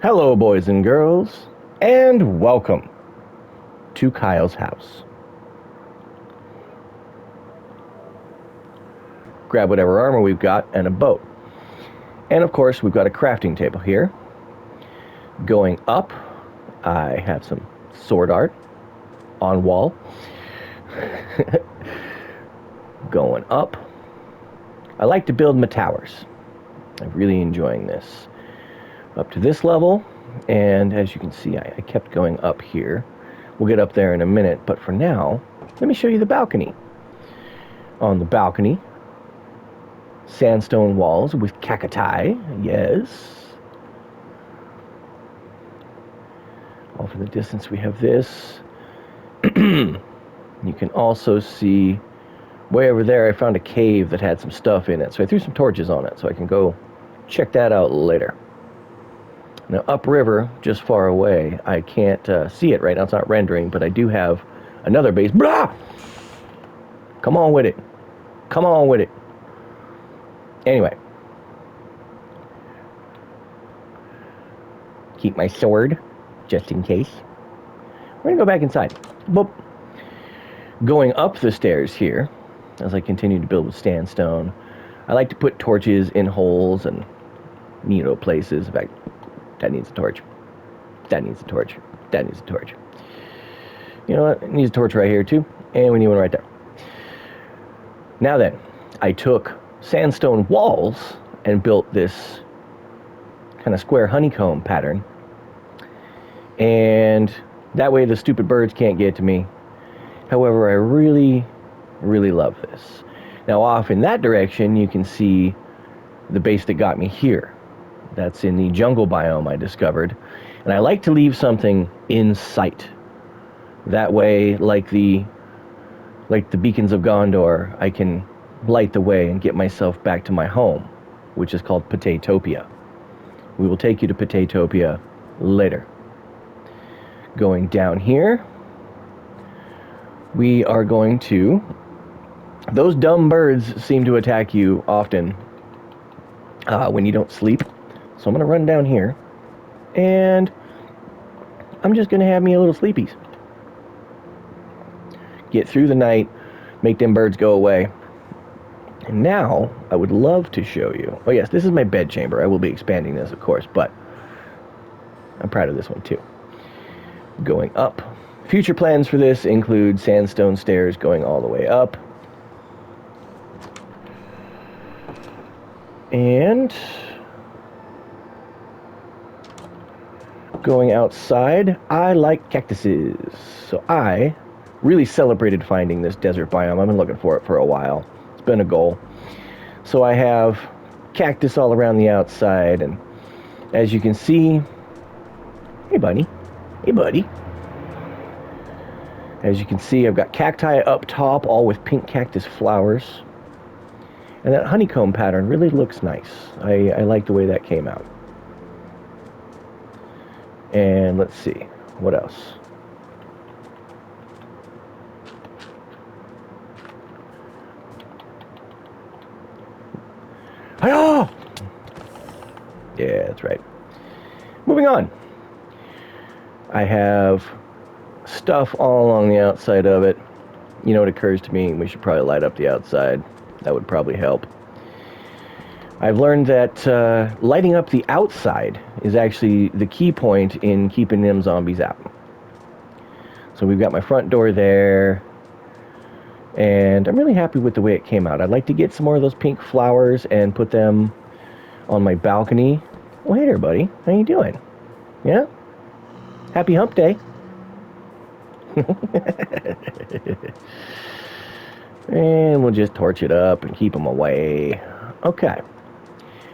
Hello, boys and girls, and welcome to Kyle's house. Grab whatever armor we've got and a boat. And of course, we've got a crafting table here. Going up, I have some sword art on wall. Going up, I like to build my towers. I'm really enjoying this. Up to this level, and as you can see, I kept going up here. We'll get up there in a minute, but for now, let me show you the balcony. On the balcony, sandstone walls with cacti, yes. Off in the distance we have this. You can also see way over there I found a cave that had some stuff in it, so I threw some torches on it so I can go check that out later. Now upriver, just far away, I can't see it right now, it's not rendering, but I do have another base. Blah! Come on with it. Come on with it. Anyway. Keep my sword, just in case. We're going to go back inside. Boop. Going up the stairs here, as I continue to build with sandstone, I like to put torches in holes and neato places. In fact, that needs a torch. That needs a torch. That needs a torch. You know what? It needs a torch right here too. And we need one right there. Now then, I took sandstone walls and built this kind of square honeycomb pattern. And that way the stupid birds can't get to me. However, I really, really love this. Now off in that direction, you can see the base that got me here. That's in the jungle biome I discovered. And I like to leave something in sight. That way, like the beacons of Gondor, I can light the way and get myself back to my home, which is called Patatopia. We will take you to Patatopia later. Going down here, we are going to... Those dumb birds seem to attack you often when you don't sleep. So I'm going to run down here, and I'm just going to have me a little sleepies. Get through the night, make them birds go away. And now, I would love to show you... Oh yes, this is my bed chamber. I will be expanding this, of course, but I'm proud of this one too. Going up. Future plans for this include sandstone stairs going all the way up. And... going outside, I like cactuses. So I really celebrated finding this desert biome. I've been looking for it for a while. It's been a goal. So I have cactus all around the outside, and as you can see, hey buddy, hey buddy. As you can see, I've got cacti up top, all with pink cactus flowers. And that honeycomb pattern really looks nice. I like the way that came out. And let's see, what else? Hi-oh! Yeah, that's right. Moving on. I have stuff all along the outside of it. You know, it occurs to me we should probably light up the outside. That would probably help. I've learned that lighting up the outside is actually the key point in keeping them zombies out. So we've got my front door there, and I'm really happy with the way it came out. I'd like to get some more of those pink flowers and put them on my balcony. Oh, hey there, buddy. How you doing? Yeah? Happy hump day. And we'll just torch it up and keep them away. Okay.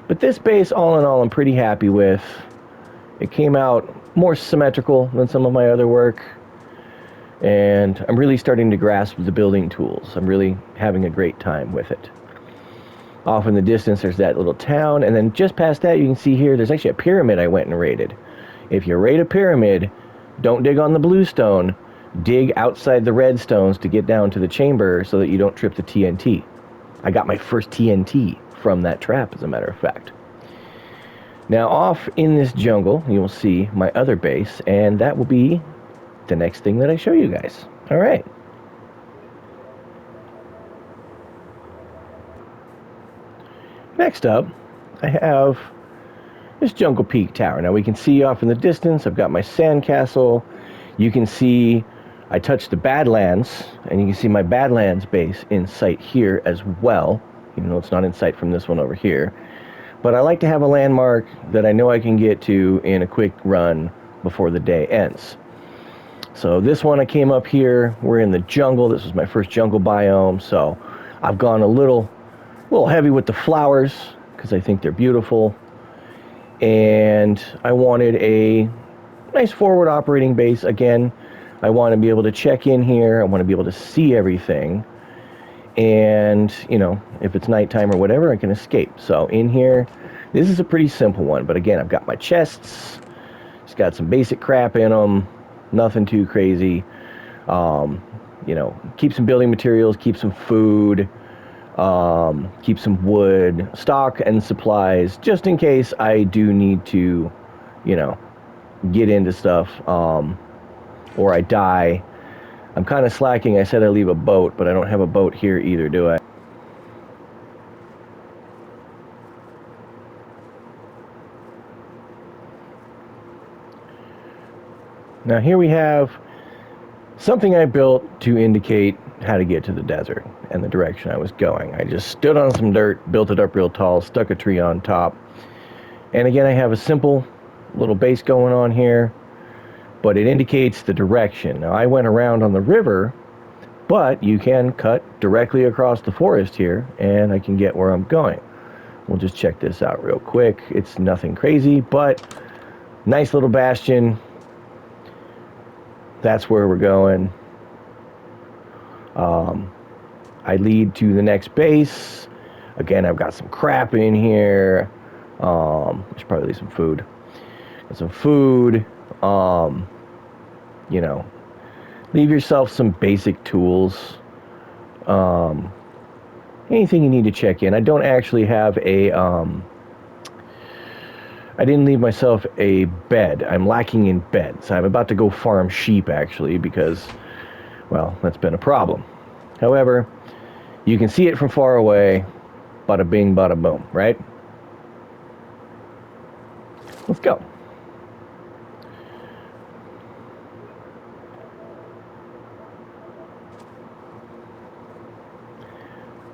But this base, all in all, I'm pretty happy with. It came out more symmetrical than some of my other work. And I'm really starting to grasp the building tools. I'm really having a great time with it. Off in the distance, there's that little town. And then just past that, you can see here, there's actually a pyramid I went and raided. If you raid a pyramid, don't dig on the blue stone. Dig outside the red stones to get down to the chamber so that you don't trip the TNT. I got my first TNT from that trap, as a matter of fact. Now off in this jungle, you'll see my other base, and that will be the next thing that I show you guys. All right. Next up, I have this Jungle Peak Tower. Now we can see off in the distance, I've got my sandcastle. You can see I touched the Badlands, and you can see my Badlands base in sight here as well, even though it's not in sight from this one over here. But I like to have a landmark that I know I can get to in a quick run before the day ends. So this one I came up here, we're in the jungle. This was my first jungle biome, so I've gone a little heavy with the flowers because I think they're beautiful. And I wanted a nice forward operating base. Again, I want to be able to check in here. I want to be able to see everything. And, you know, if it's nighttime or whatever, I can escape. So in here, this is a pretty simple one. But again, I've got my chests. It's got some basic crap in them. Nothing too crazy. You know, keep some building materials, keep some food, keep some wood, stock and supplies, just in case I do need to, you know, get into stuff, or I die. I'm kind of slacking. I said I leave a boat, but I don't have a boat here either, do I? Now here we have something I built to indicate how to get to the desert and the direction I was going. I just stood on some dirt, built it up real tall, stuck a tree on top. And again, I have a simple little base going on here, but it indicates the direction. Now I went around on the river, but you can cut directly across the forest here and I can get where I'm going. We'll just check this out real quick. It's nothing crazy, but nice little bastion. That's where we're going. I lead to the next base. Again, I've got some crap in here. I should probably leave some food. Got some food. You know, leave yourself some basic tools. Anything you need to check in. I don't actually have a, I didn't leave myself a bed. I'm lacking in beds. I'm about to go farm sheep, actually, because, well, that's been a problem. However, you can see it from far away. Bada bing, bada boom, right? Let's go.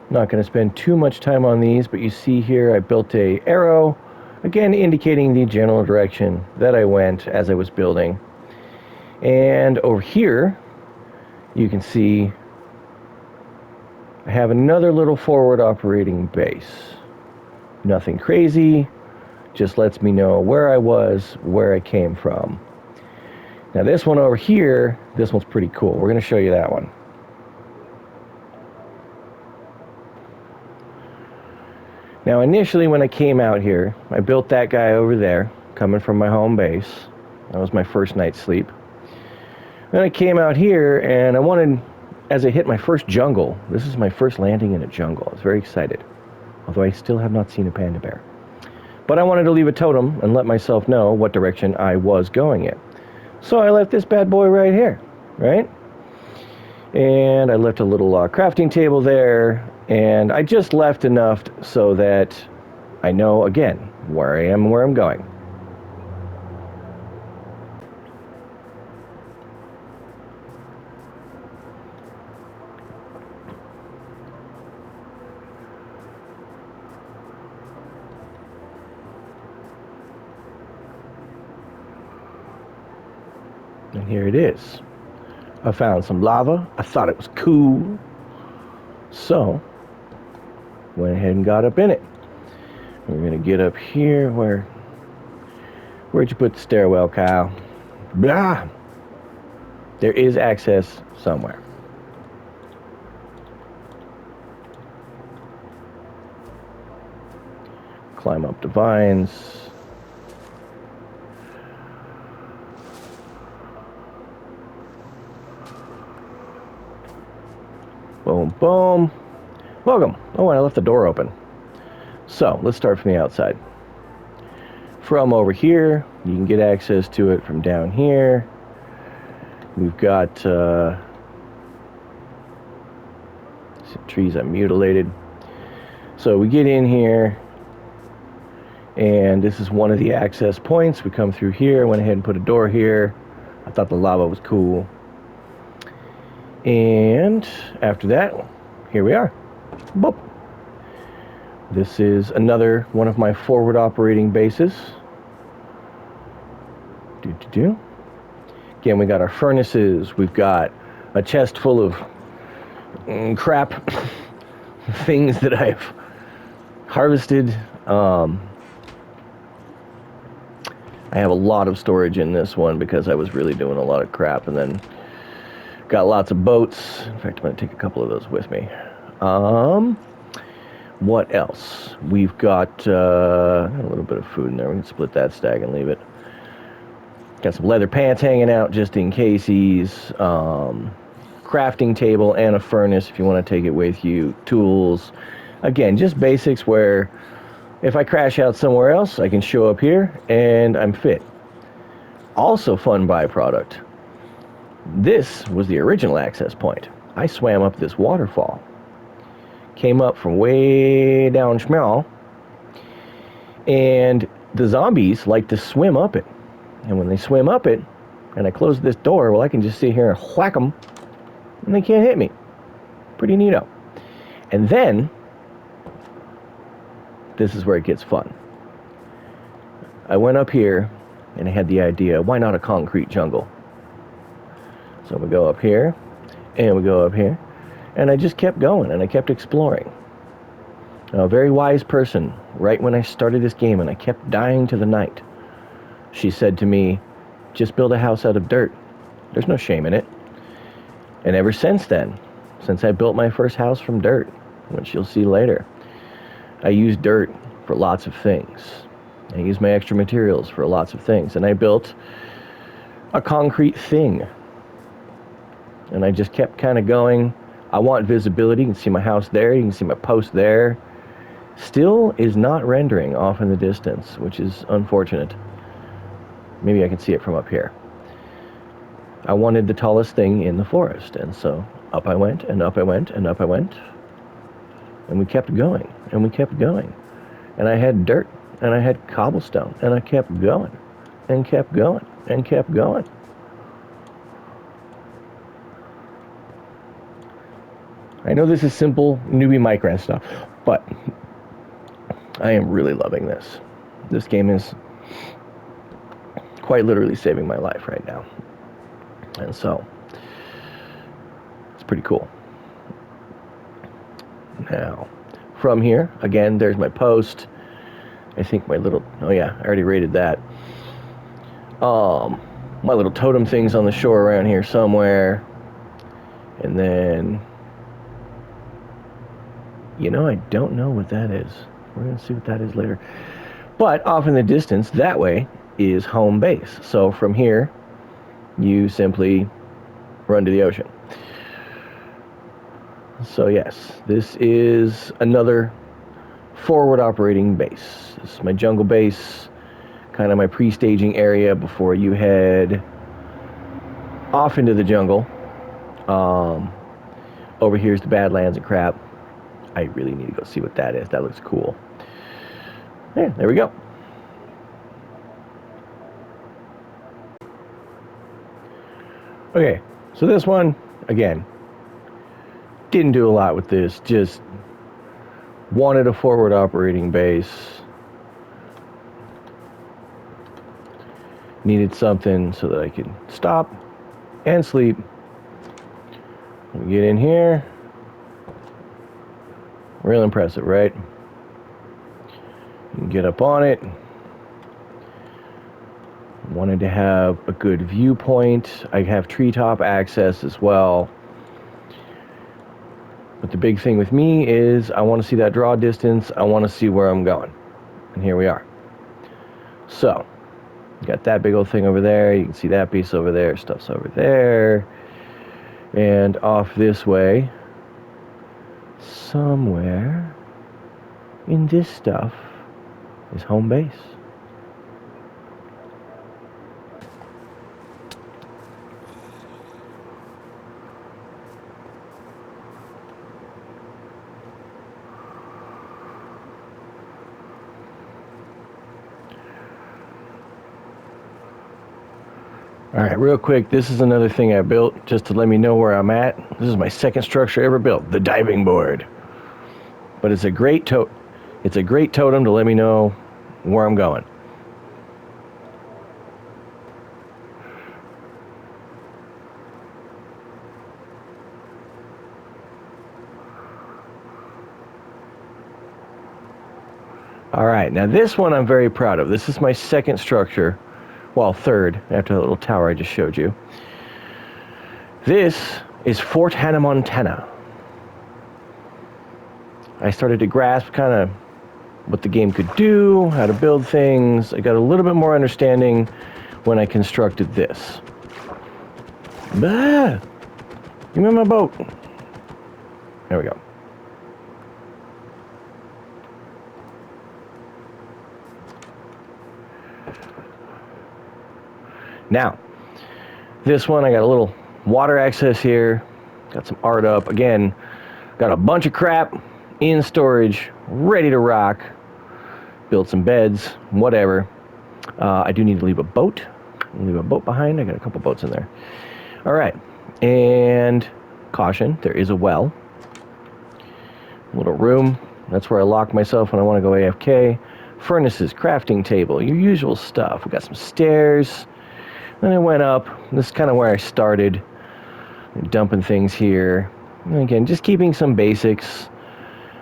Not going to spend too much time on these, but you see here I built a arrow, again indicating the general direction that I went as I was building. And over here you can see I have another little forward operating base. Nothing crazy, just lets me know where I was, where I came from. Now this one over here, this one's pretty cool. We're going to show you that one. Now initially when I came out here, I built that guy over there, coming from my home base. That was my first night's sleep. Then I came out here and I wanted, as I hit my first jungle, this is my first landing in a jungle. I was very excited, although I still have not seen a panda bear. But I wanted to leave a totem and let myself know what direction I was going in. So I left this bad boy right here, right? And I left a little crafting table there, and I just left enough so that I know, again, where I am and where I'm going. And here it is. I found some lava. I thought it was cool. So, went ahead and got up in it. We're going to get up here. Where'd you put the stairwell, Kyle? Blah! There is access somewhere. Climb up the vines. Boom, boom. Welcome. Oh, and I left the door open. So, let's start from the outside. from over here. You can get access to it from down here. We've got some trees I mutilated. So we get in here, and this is one of the access points. We come through here, went ahead and put a door here. I thought the lava was cool. And after that, here we are. Boop. This is another one of my forward operating bases. Again, we got our furnaces. We've got a chest full of crap things that I've harvested. I have a lot of storage in this one because I was really doing a lot of crap, and then got lots of boats. In fact, I'm going to take a couple of those with me. What else? We've got a little bit of food in there. We can split that stack and leave it. Got some leather pants hanging out just in cases. Crafting table and a furnace if you want to take it with you. Tools. Again, just basics where if I crash out somewhere else, I can show up here and I'm fit. Also fun byproduct. This was the original access point. I swam up this waterfall. Came up from way down Schmel. And the zombies like to swim up it. And when they swim up it, and I close this door, well, I can just sit here and whack them, and they can't hit me. Pretty neato. And then, this is where it gets fun. I went up here, and I had the idea, why not a concrete jungle? So we go up here, and we go up here, and I just kept going, and I kept exploring. A very wise person, right when I started this game, and I kept dying to the night, she said to me, just build a house out of dirt. There's no shame in it. And ever since then, since I built my first house from dirt, which you'll see later, I use dirt for lots of things. I use my extra materials for lots of things. And I built a concrete thing. And I just kept kind of going. I want visibility. You can see my house there. You can see my post there. Still is not rendering off in the distance, which is unfortunate. Maybe I can see it from up here. I wanted the tallest thing in the forest, and so up I went, and up I went, and up I went. And we kept going, and we kept going. And I had dirt, and I had cobblestone, and I kept going, and kept going, and kept going. I know this is simple newbie Minecraft stuff, but I am really loving this. This game is quite literally saving my life right now. And so, it's pretty cool. Now, from here, again, there's my post. I think my little, oh yeah, I already rated that. My little totem thing's on the shore around here somewhere. And then, you know, I don't know what that is. We're going to see what that is later. But off in the distance, that way, is home base. So from here, you simply run to the ocean. So yes, this is another forward operating base. This is my jungle base, kind of my pre-staging area before you head off into the jungle. Over here's the Badlands and crap. I really need to go see what that is. That looks cool. Yeah, there we go. Okay, so this one, again, didn't do a lot with this, just wanted a forward operating base. Needed something so that I could stop and sleep. We get in here. Real impressive, right? You can get up on it. Wanted to have a good viewpoint. I have treetop access as well. But the big thing with me is I want to see that draw distance. I want to see where I'm going. And here we are. So, got that big old thing over there. You can see that piece over there. Stuff's over there. And off this way, somewhere in this stuff is home base. All right, real quick, this is another thing I built just to let me know where I'm at. This is my second structure ever built, the diving board. But it's a great totem to let me know where I'm going. All right, now this one I'm very proud of. This is my second structure, well, third, after the little tower I just showed you. This is Fort Hannah, Montana. I started to grasp kind of what the game could do, how to build things. I got a little bit more understanding when I constructed this. Bah! Give me my boat. There we go. Now, this one I got a little water access here. Got some art up. Again, got a bunch of crap in storage, ready to rock. Build some beds, whatever. I do need to leave a boat. Leave a boat behind. I got a couple boats in there. All right, and caution, there is a well. Little room. That's where I lock myself when I want to go AFK. Furnaces, crafting table, your usual stuff. We got some stairs. Then I went up. This is kind of where I started. Dumping things here. And again, just keeping some basics.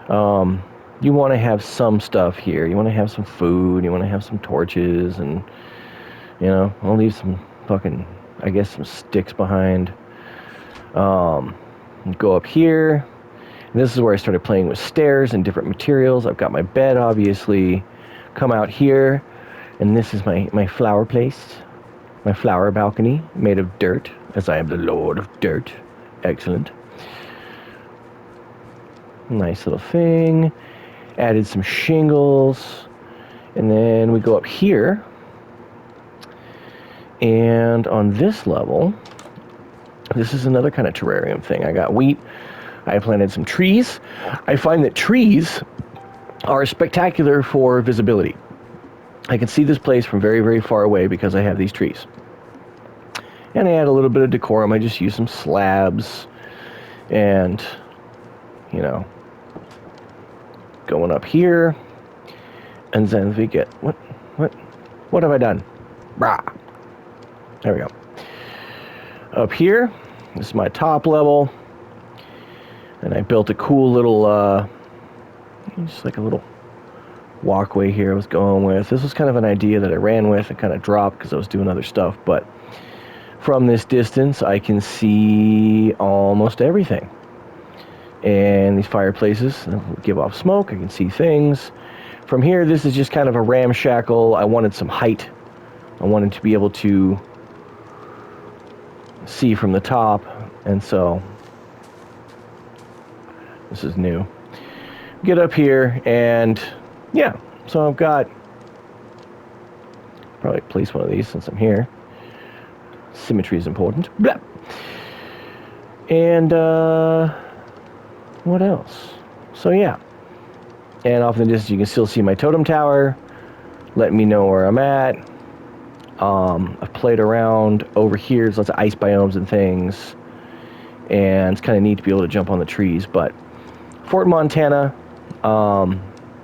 You want to have some stuff here. You want to have some food. You want to have some torches. And, you know, I'll leave some fucking, I guess, some sticks behind. Go up here. And this is where I started playing with stairs and different materials. I've got my bed, obviously. Come out here. And this is my flower place. My flower balcony made of dirt, as I am the Lord of Dirt. Excellent. Nice little thing. Added some shingles. And then we go up here. And on this level, this is another kind of terrarium thing. I got wheat. I planted some trees. I find that trees are spectacular for visibility. I can see this place from very, very far away because I have these trees. And I add a little bit of decorum. I just use some slabs and, you know, going up here. And then we get, what have I done? Brah. There we go. Up here, this is my top level. And I built a cool little, just like a little walkway here I was going with. This was kind of an idea that I ran with and kind of dropped because I was doing other stuff. But from this distance, I can see almost everything. And these fireplaces give off smoke. I can see things. From here, this is just kind of a ramshackle. I wanted some height. I wanted to be able to see from the top. And so this is new. Get up here and yeah, so I've got, probably place one of these since I'm here. Symmetry is important. Blah. And what else? So yeah, and off in the distance you can still see my totem tower, letting me know where I'm at. I've played around over here. There's lots of ice biomes and things, and it's kind of neat to be able to jump on the trees. But Fort Montana,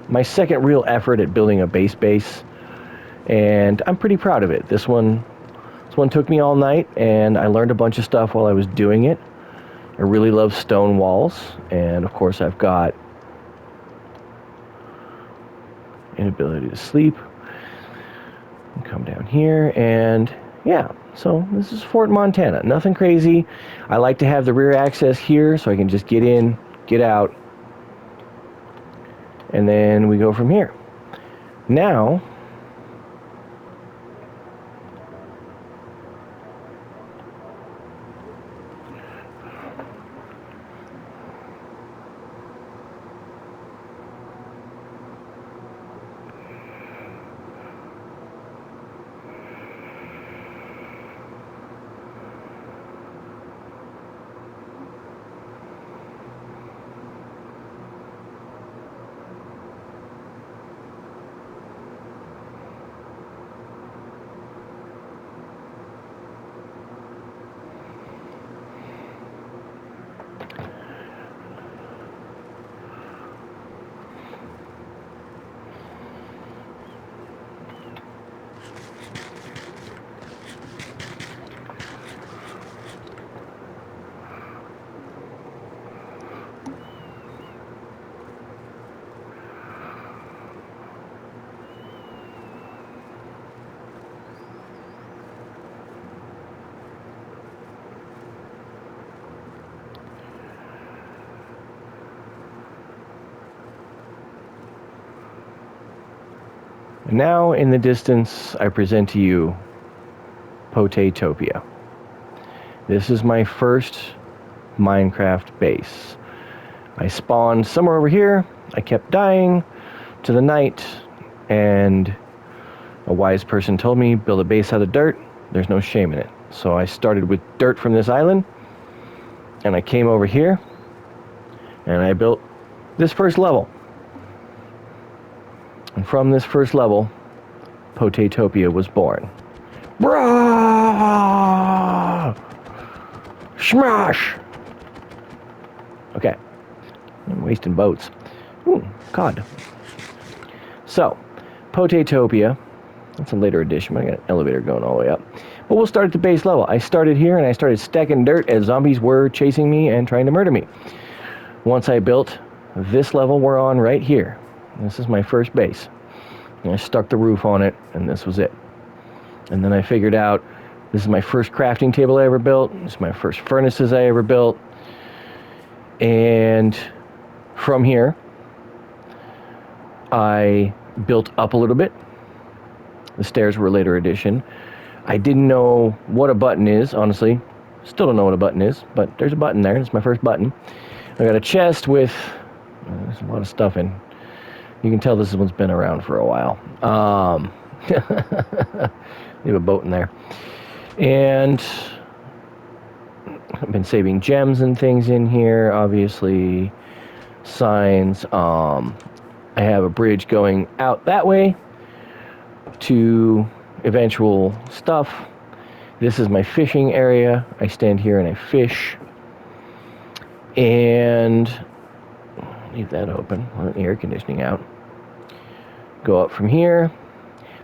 my second real effort at building a base, and I'm pretty proud of it. This one took me all night, and I learned a bunch of stuff while I was doing it. I really love stone walls, and of course I've got inability to sleep. Come down here, and yeah, so this is Fort Montana. Nothing crazy. I like to have the rear access here so I can just get in, get out, and then we go from here. Now, And now, in the distance, I present to you Potatopia. This is my first Minecraft base. I spawned somewhere over here. I kept dying to the night, and a wise person told me, build a base out of dirt. There's no shame in it. So I started with dirt from this island, and I came over here, and I built this first level. And from this first level, Potatopia was born. Brah! Smash! Okay. I'm wasting boats. Ooh, cod. So, Potatopia. That's a later addition. I got an elevator going all the way up. But we'll start at the base level. I started here, and I started stacking dirt as zombies were chasing me and trying to murder me. Once I built this level we're on right here. This is my first base. And I stuck the roof on it, and this was it. And then I figured out this is my first crafting table I ever built. This is my first furnaces I ever built. And from here, I built up a little bit. The stairs were a later addition. I didn't know what a button is, honestly. Still don't know what a button is, but there's a button there. It's my first button. I got a chest with, there's a lot of stuff in. You can tell this one's been around for a while. Leave a boat in there. And I've been saving gems and things in here, obviously. Signs. I have a bridge going out that way to eventual stuff. This is my fishing area. I stand here and I fish. And leave that open. Let the air conditioning out. Go up from here.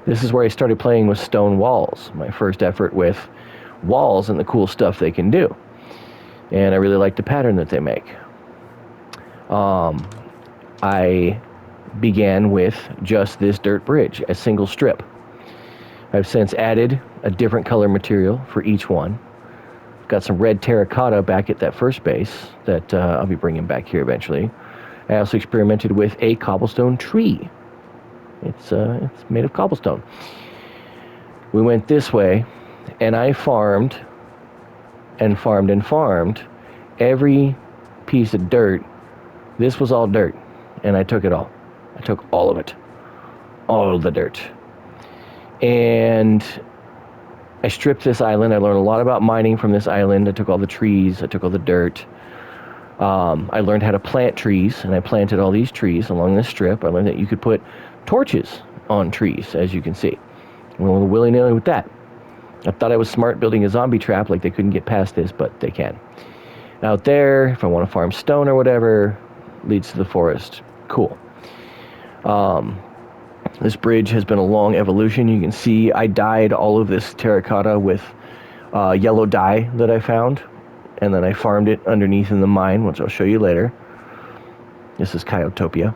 This is where I started playing with stone walls. My first effort with walls and the cool stuff they can do. And I really like the pattern that they make. I began with just this dirt bridge, a single strip. I've since added a different color material for each one. Got some red terracotta back at that first base that I'll be bringing back here eventually. I also experimented with a cobblestone tree. It's made of cobblestone. We went this way, and I farmed and farmed and farmed every piece of dirt. This was all dirt, and I took it all. I took all of it. All of the dirt. And I stripped this island. I learned a lot about mining from this island. I took all the trees. I took all the dirt. I learned how to plant trees, and I planted all these trees along this strip. I learned that you could put torches on trees, as you can see. I went a little willy-nilly with that. I thought I was smart building a zombie trap, like they couldn't get past this, but they can. Out there, if I want to farm stone or whatever, leads to the forest. Cool. This bridge has been a long evolution. You can see I dyed all of this terracotta with yellow dye that I found, and then I farmed it underneath in the mine, which I'll show you later. This is Coyotopia.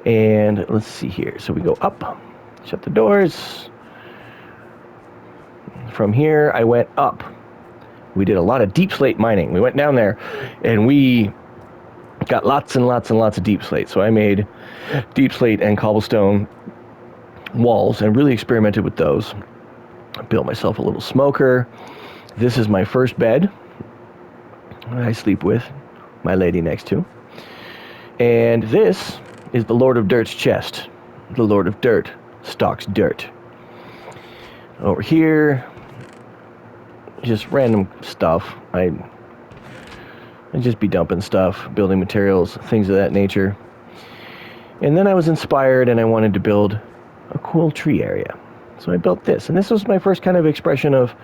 And let's see here. So we go up, shut the doors. From here, I went up. We did a lot of deep slate mining. We went down there, and we got lots and lots and lots of deep slate. So I made deep slate and cobblestone walls and really experimented with those. I built myself a little smoker. This is my first bed. I sleep with my lady next to. And this is the Lord of Dirt's chest. The Lord of Dirt stalks dirt. Over here, just random stuff. I'd just be dumping stuff, building materials, things of that nature. And then I was inspired and I wanted to build a cool tree area. So I built this. And this was my first kind of expression of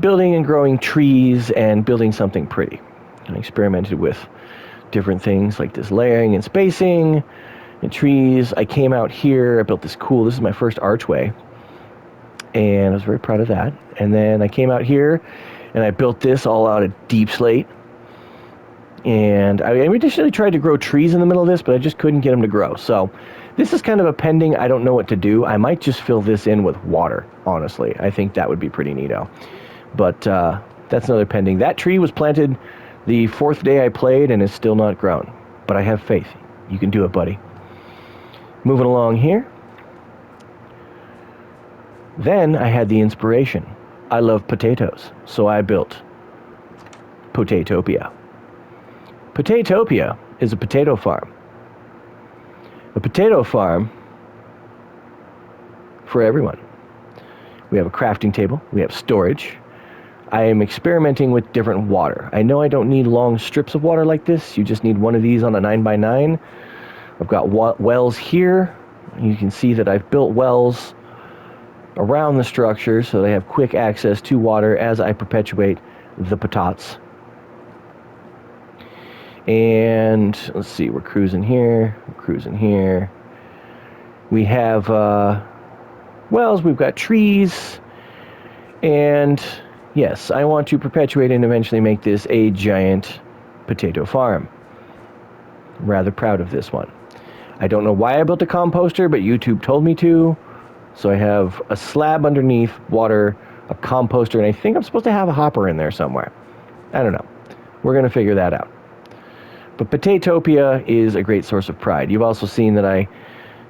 building and growing trees and building something pretty. I experimented with different things like this layering and spacing and trees. I came out here, I built this is my first archway. And I was very proud of that. And then I came out here and I built this all out of deep slate. And I initially tried to grow trees in the middle of this, but I just couldn't get them to grow. So this is kind of a pending. I don't know what to do. I might just fill this in with water, honestly. I think that would be pretty neato. But that's another pending. That tree was planted the 4th day I played and is still not grown. But I have faith. You can do it, buddy. Moving along here. Then I had the inspiration. I love potatoes, so I built Potatopia. Potatopia is a potato farm. A potato farm for everyone. We have a crafting table, we have storage. I am experimenting with different water. I know I don't need long strips of water like this. You just need one of these on a 9x9. I've got wells here. You can see that I've built wells around the structure so they have quick access to water as I perpetuate the potats. And let's see, we're cruising here, We have wells, we've got trees, and yes, I want to perpetuate and eventually make this a giant potato farm. I'm rather proud of this one. I don't know why I built a composter, but YouTube told me to. So I have a slab underneath, water, a composter, and I think I'm supposed to have a hopper in there somewhere. I don't know. We're going to figure that out. But Potatopia is a great source of pride. You've also seen that I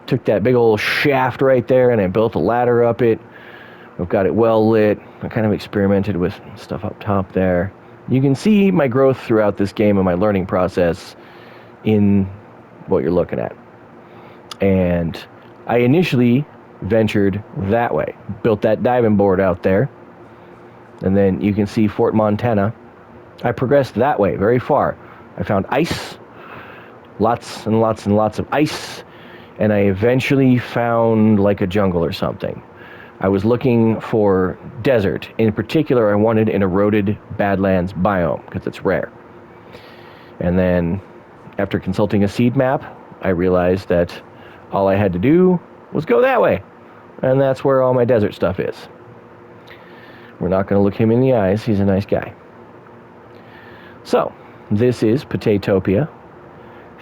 took that big old shaft right there and I built a ladder up it. I've got it well lit. I kind of experimented with stuff up top there. You can see my growth throughout this game and my learning process in what you're looking at. And I initially ventured that way. Built that diving board out there. And then you can see Fort Montana. I progressed that way very far. I found ice, lots and lots and lots of ice, and I eventually found like a jungle or something. I was looking for desert. In particular, I wanted an eroded badlands biome because it's rare. And then after consulting a seed map, I realized that all I had to do was go that way. And that's where all my desert stuff is. We're not going to look him in the eyes. He's a nice guy. So, this is Potatopia.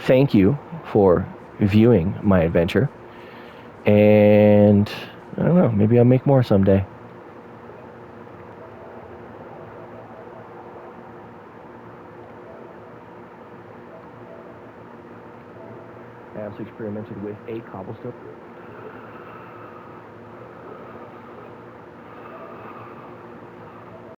Thank you for viewing my adventure. And I don't know, maybe I'll make more someday. I also experimented with a cobblestone.